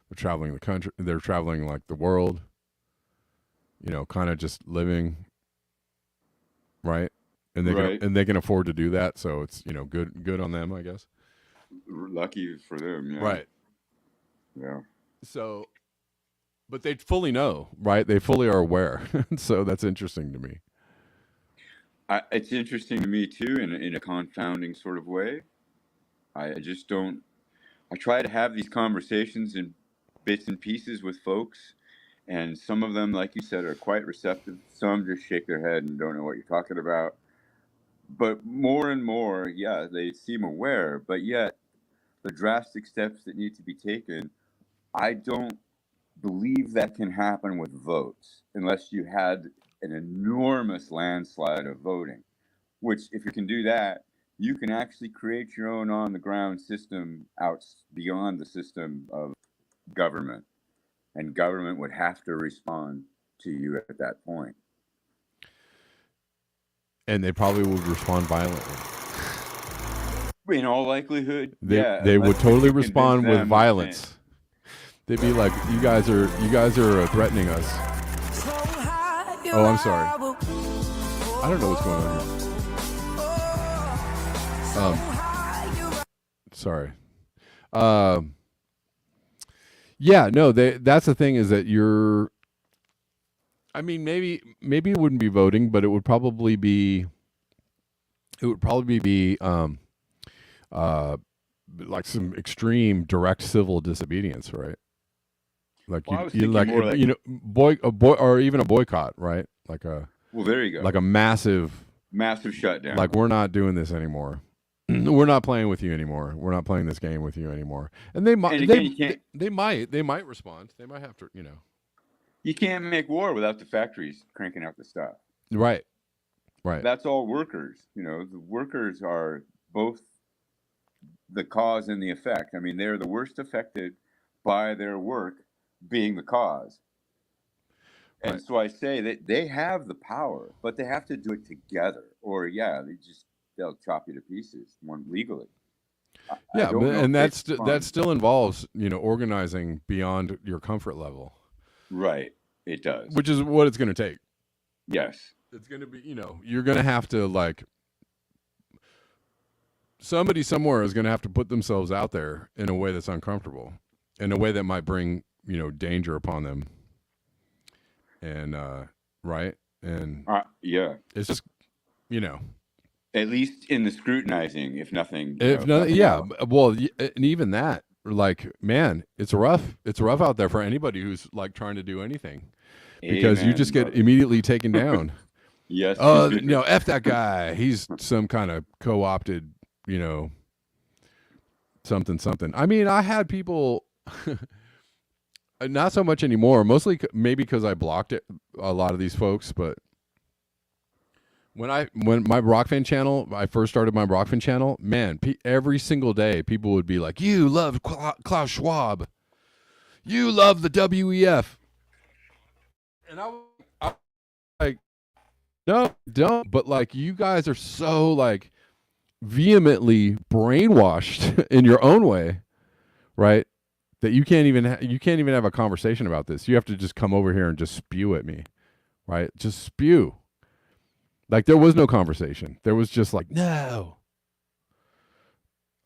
they're traveling the country, they're traveling like the world, kind of just living, right? And they can afford to do that, so it's good on them, I guess. Lucky for them, yeah. Right. Yeah. So, but they fully know, right? They fully are aware. So that's interesting to me. It's interesting to me too, in a confounding sort of way. I just don't. I try to have these conversations in bits and pieces with folks, and some of them, like you said, are quite receptive. Some just shake their head and don't know what you're talking about. But more and more, yeah, they seem aware. But yet, the drastic steps that need to be taken, I don't believe that can happen with votes unless you had an enormous landslide of voting, which if you can do that, you can actually create your own on the ground system out beyond the system of government, and government would have to respond to you at that point. And they probably would respond violently. In all likelihood, they would totally respond with violence. They'd be like, "You guys are threatening us." Oh, I'm sorry. I don't know what's going on here. Sorry. Yeah, no. That's the thing is that you're. I mean, maybe it wouldn't be voting, but it would probably be. It would probably be like some extreme direct civil disobedience, right? Like boy or even a boycott, right? Like a there you go. Like a massive shutdown. Like we're not doing this anymore. We're not playing with you anymore. We're not playing this game with you anymore. And they might they might respond. They might have to, You can't make war without the factories cranking out the stuff. Right. That's all workers. The workers are both the cause and the effect. I mean, they're the worst affected by their work being the cause. And so I say that they have the power, but they have to do it together, or they'll chop you to pieces legally. Yeah, and that still involves organizing beyond your comfort level. Right, it does. Which is what it's going to take. Yes, it's going to be. You're going to have to like somebody somewhere is going to have to put themselves out there in a way that's uncomfortable, in a way that might bring, danger upon them. And, right. And yeah, it's just, at least in the scrutinizing, if nothing. if nothing, yeah. Well, and even that, like, man, it's rough. It's rough out there for anybody who's like trying to do anything, because you just get immediately taken down. Yes. No, F that guy. He's some kind of co-opted, something. I mean, I had people, not so much anymore, mostly maybe because I blocked a lot of these folks, but when my Rockfin channel, I first started my Rockfin channel, man, every single day people would be like, you love Klaus Schwab. You love the WEF. And I was like, no, don't. But like, you guys are so like vehemently brainwashed in your own way, right? That you can't even have a conversation about this. You have to just come over here and just spew at me, right? Just spew. Like, there was no conversation. There was just like, no.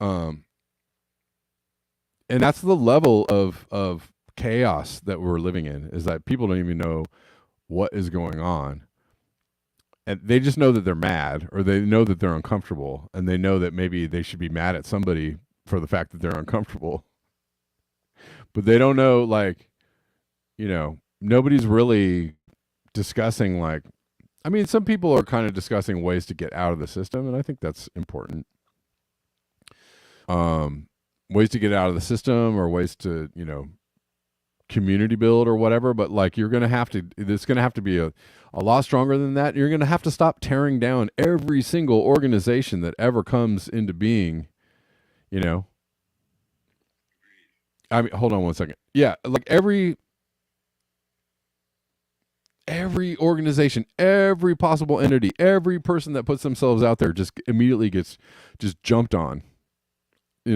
And that's the level of chaos that we're living in, is that people don't even know what is going on. And they just know that they're mad, or they know that they're uncomfortable, and they know that maybe they should be mad at somebody for the fact that they're uncomfortable. But they don't know, like, nobody's really discussing, like, I mean, some people are kind of discussing ways to get out of the system, and I think that's important. Ways to get out of the system, or ways to, community build or whatever. But like, it's going to have to be a lot stronger than that. You're going to have to stop tearing down every single organization that ever comes into being, I mean, hold on one second. Yeah, like every organization, every possible entity, every person that puts themselves out there just immediately gets just jumped on. We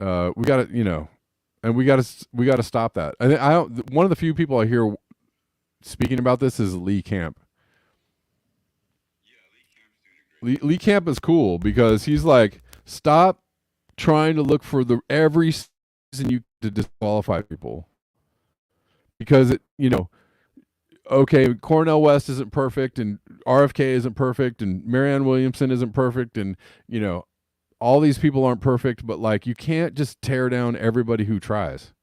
got to, and we got to stop that. One of the few people I hear speaking about this is Lee Camp. Lee Camp is cool because he's like, stop trying to look for every reason you to disqualify people. Because okay, Cornel West isn't perfect, and RFK isn't perfect, and Marianne Williamson isn't perfect, and all these people aren't perfect, but like, you can't just tear down everybody who tries.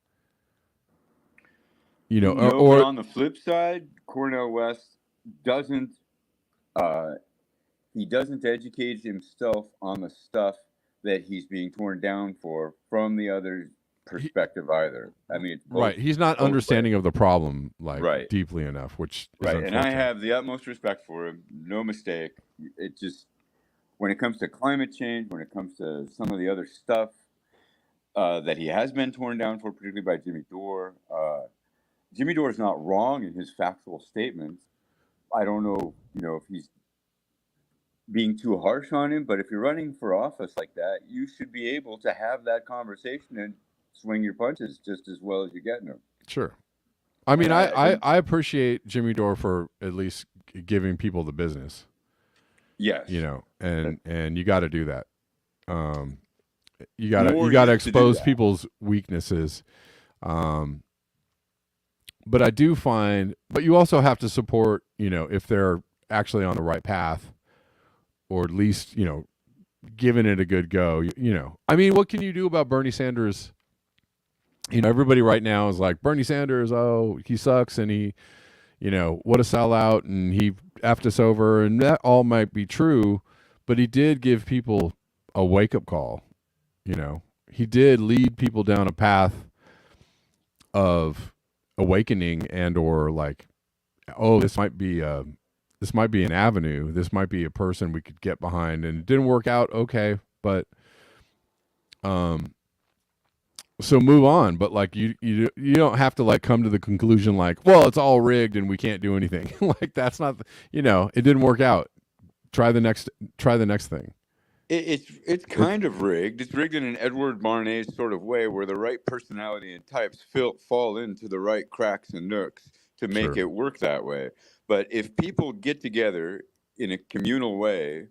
But on the flip side, Cornel West doesn't educate himself on the stuff that he's being torn down for from the other perspective either. I mean, it's right. He's not understanding of the problem deeply enough, which is right. And I have the utmost respect for him. No mistake. It just, when it comes to climate change, when it comes to some of the other stuff that he has been torn down for, particularly by Jimmy Dore. Jimmy Dore is not wrong in his factual statements. I don't know, if he's being too harsh on him, but if you're running for office like that, you should be able to have that conversation and swing your punches just as well as you're getting them. Sure. I mean, I appreciate Jimmy Dore for at least giving people the business. Yes. And you got to do that. You got to expose people's weaknesses. But I do find, but you also have to support, if they're actually on the right path, or at least, giving it a good go. I mean, what can you do about Bernie Sanders? Everybody right now is like, Bernie Sanders, oh, he sucks, and he, what a sellout, and he effed us over, and that all might be true, but he did give people a wake-up call. He did lead people down a path of awakening, and or like, oh, this might be an avenue, this might be a person we could get behind, and it didn't work out. Okay, but so move on. But like, you don't have to like come to the conclusion like, well, it's all rigged and we can't do anything. Like, that's not, it didn't work out. Try the next thing. It's kind of rigged. It's rigged in an Edward Bernays sort of way, where the right personality and types fall into the right cracks and nooks to make it work that way. But if people get together in a communal way,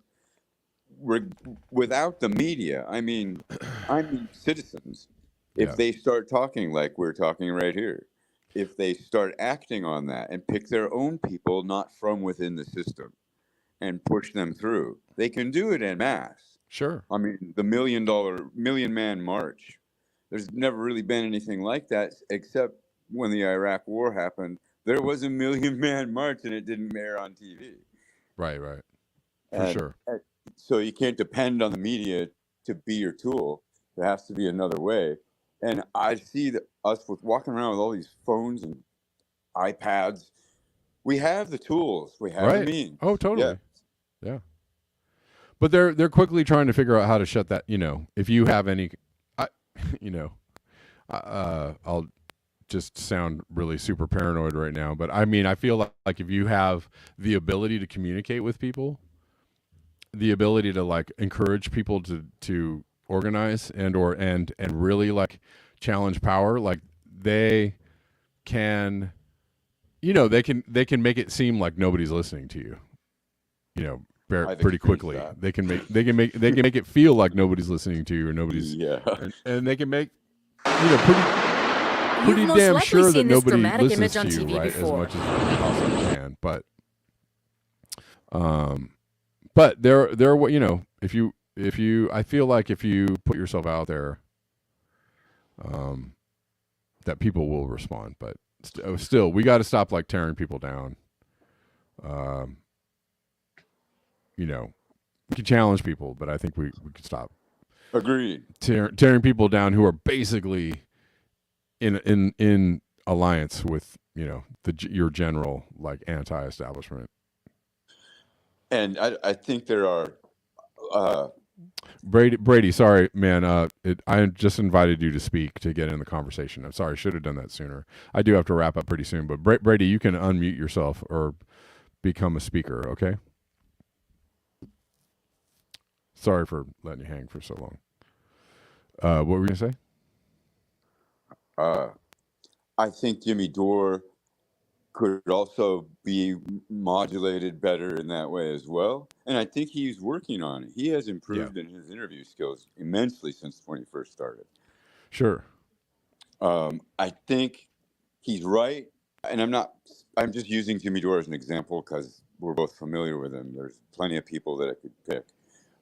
without the media, I mean citizens, if Yeah. they start talking like we're talking right here, if they start acting on that and pick their own people not from within the system and push them through, they can do it en masse. Sure. I mean, the Million Man March, there's never really been anything like that except when the Iraq War happened. There was a Million Man March and it didn't air on TV. Right. Right. For And sure. so you can't depend on the media to be your tool. There has to be another way. And I see that us with walking around with all these phones and iPads, we have the tools, we have the Right. means. Oh, totally. Yeah. But they're quickly trying to figure out how to shut that. If you have any, I, I'll just sound really super paranoid right now. But I mean, I feel like if you have the ability to communicate with people, the ability to like encourage people to organize and really like challenge power, like they can, they can make it seem like nobody's listening to you. Pretty quickly. They can make it feel like nobody's listening to you or nobody's and they can make pretty damn sure that nobody listens to you, right, before. As much as they possibly can. But there if you I feel like if you put yourself out there, that people will respond. But still, we got to stop like tearing people down. We can challenge people, but I think we can stop. Agreed. Tearing people down who are basically in alliance with your general like anti-establishment. And I think there are. Brady, sorry, man. I just invited you to speak to get in the conversation. I'm sorry, I should have done that sooner. I do have to wrap up pretty soon, but Brady, you can unmute yourself or become a speaker, okay? Sorry for letting you hang for so long. What were you gonna say? I think Jimmy Dore could also be modulated better in that way as well. And I think he's working on it. He has improved in his interview skills immensely since when he first started. Sure. I think he's right. And I'm just using Jimmy Dore as an example because we're both familiar with him. There's plenty of people that I could pick.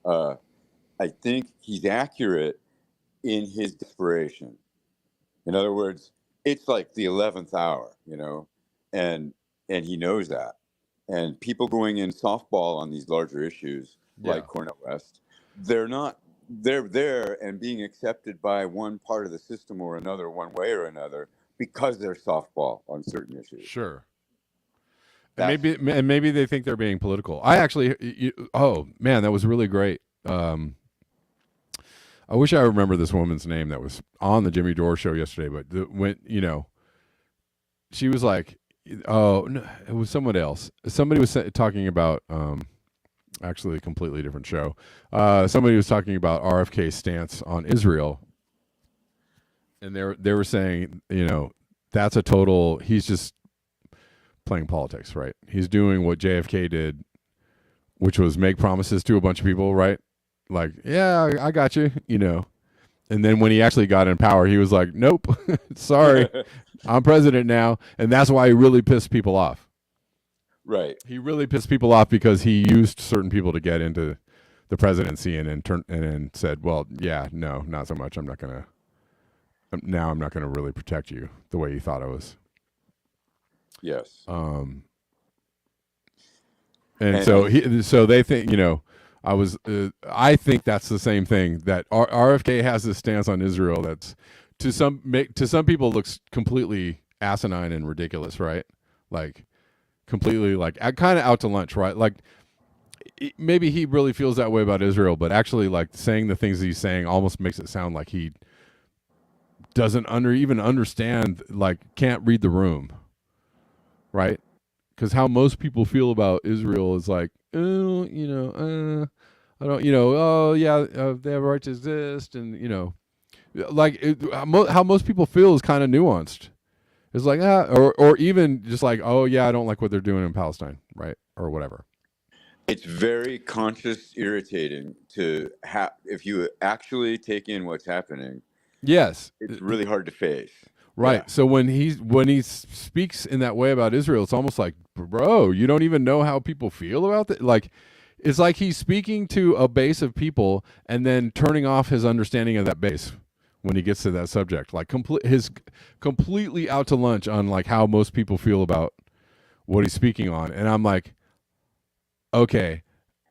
I think he's accurate in his desperation. In other words, it's like the 11th hour, and he knows that. And people going in softball on these larger issues like Cornel West, they're there and being accepted by one part of the system or another, one way or another, because they're softball on certain issues. Sure. And maybe they think they're being political. I actually, oh man, that was really great. I wish I remember this woman's name that was on the Jimmy Dore show yesterday, but when she was like, oh no, it was someone else. Somebody was talking about actually a completely different show. Somebody was talking about RFK's stance on Israel, and they were saying, that's a total. He's just playing politics, right? He's doing what JFK did, which was make promises to a bunch of people, right? Like, yeah, I got you, And then when he actually got in power, he was like, nope, sorry, I'm president now. And that's why he really pissed people off. Right. He really pissed people off because he used certain people to get into the presidency and then said, well, yeah, no, not so much. I'm not going to really protect you the way you thought I was. Yes. So they think, I think that's the same thing, that RFK has this stance on Israel that's to some people looks completely asinine and ridiculous, right? Like completely like kind of out to lunch, right? Like maybe he really feels that way about Israel, but actually like saying the things he's saying almost makes it sound like he doesn't even understand, like can't read the room, right? Because how most people feel about Israel is like, oh, I don't, oh yeah, they have a right to exist, and how most people feel is kind of nuanced. It's like or even just like, oh yeah, I don't like what they're doing in Palestine, right, or whatever. It's very conscious irritating to have, if you actually take in what's happening, Yes. it's really hard to face. Right. Yeah. So when he speaks in that way about Israel, it's almost like, bro, you don't even know how people feel about that. Like, it's like he's speaking to a base of people and then turning off his understanding of that base when he gets to that subject. Like completely out to lunch on like how most people feel about what he's speaking on. And I'm like, okay,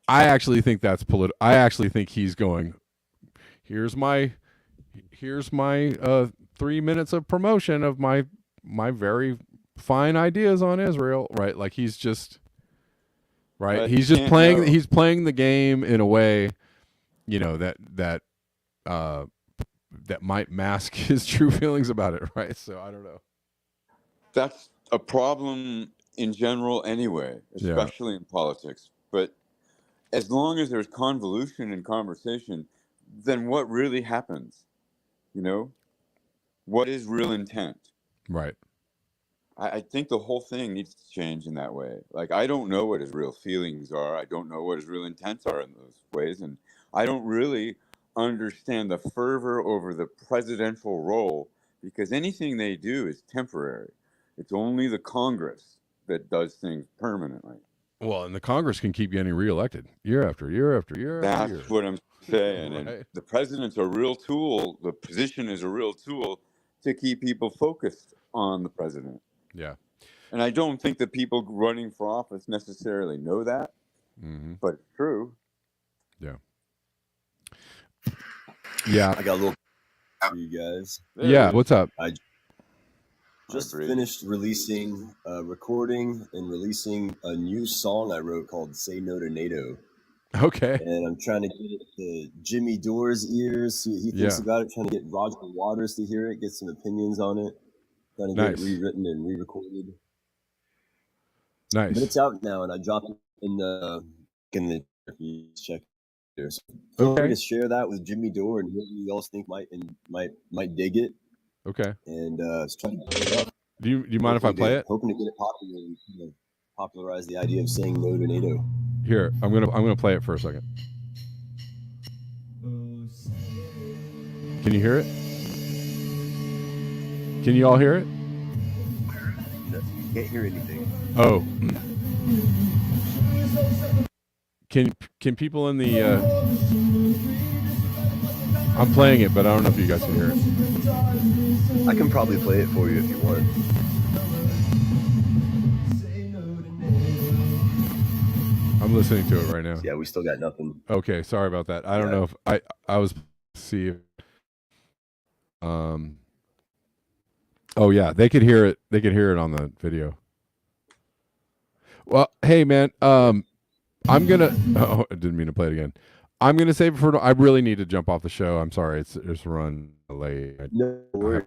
I actually think that's political. I actually think he's going, here's my 3 minutes of promotion of my very fine ideas on Israel, right? Like he's just right. But He's you just can't playing. know. He's playing the game in a way, you know, that might mask his true feelings about it, right? So I don't know. That's a problem in general anyway, Yeah. especially in politics. But as long as there's convolution in conversation, then what really happens? You know, what is real intent? Right. I think the whole thing needs to change in that way. Like, I don't know what his real feelings are. I don't know what his real intents are in those ways. And I don't really understand the fervor over the presidential role, because anything they do is temporary. It's only the Congress that does things permanently. Well, and the Congress can keep getting reelected year after year after year after year. That's what I'm saying. Right. And the president's a real tool. The position is a real tool to keep people focused on the president. Yeah. And I don't think the people running for office necessarily know that, but it's true. Yeah. Yeah. I got a little for you guys. Yeah. What's up? I just finished releasing, recording and releasing a new song I wrote called "Say No to NATO." Okay. And I'm trying to get it to Jimmy Dore's ears, see what he thinks about it. Trying to get Roger Waters to hear it, get some opinions on it. Trying to get it rewritten and re-recorded. Nice. But it's out now, and I dropped it in the check there. So feel free to share that with Jimmy Dore and whoever you else think might dig it. Okay. And trying to get it up. Do you mind if I play it? Hoping to get it popular and popularize the idea of saying no to NATO. Here, I'm gonna play it for a second. Can you hear it? Can you all hear it? No, you can't hear anything. Oh. Can people in the I'm playing it, but I don't know if you guys can hear it. I can probably play it for you if you want. I'm listening to it right now. Yeah, we still got nothing. Okay, sorry about that. I don't know if I was see if oh yeah, they could hear it. They could hear it on the video. Well, hey man, I'm gonna I didn't mean to play it again. I'm gonna save it for I really need to jump off the show. I'm sorry, it's run late. No worries. I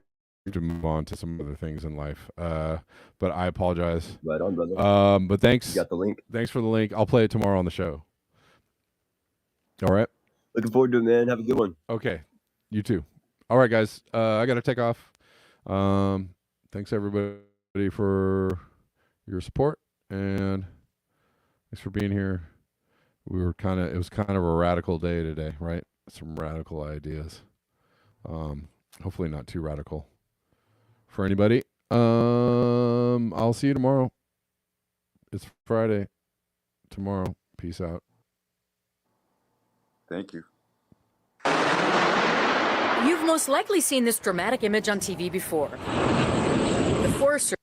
have to move on to some other things in life. But I apologize. Right on, brother. But thanks. You got the link. Thanks for the link. I'll play it tomorrow on the show. All right. Looking forward to it, man. Have a good one. Okay. You too. All right, guys. I gotta take off. Thanks everybody for your support and thanks for being here. It was kind of a radical day today, right? Some radical ideas. Hopefully not too radical for anybody. I'll see you tomorrow. It's Friday. Tomorrow. Peace out. Thank you. You've most likely seen this dramatic image on TV before. The Forest Service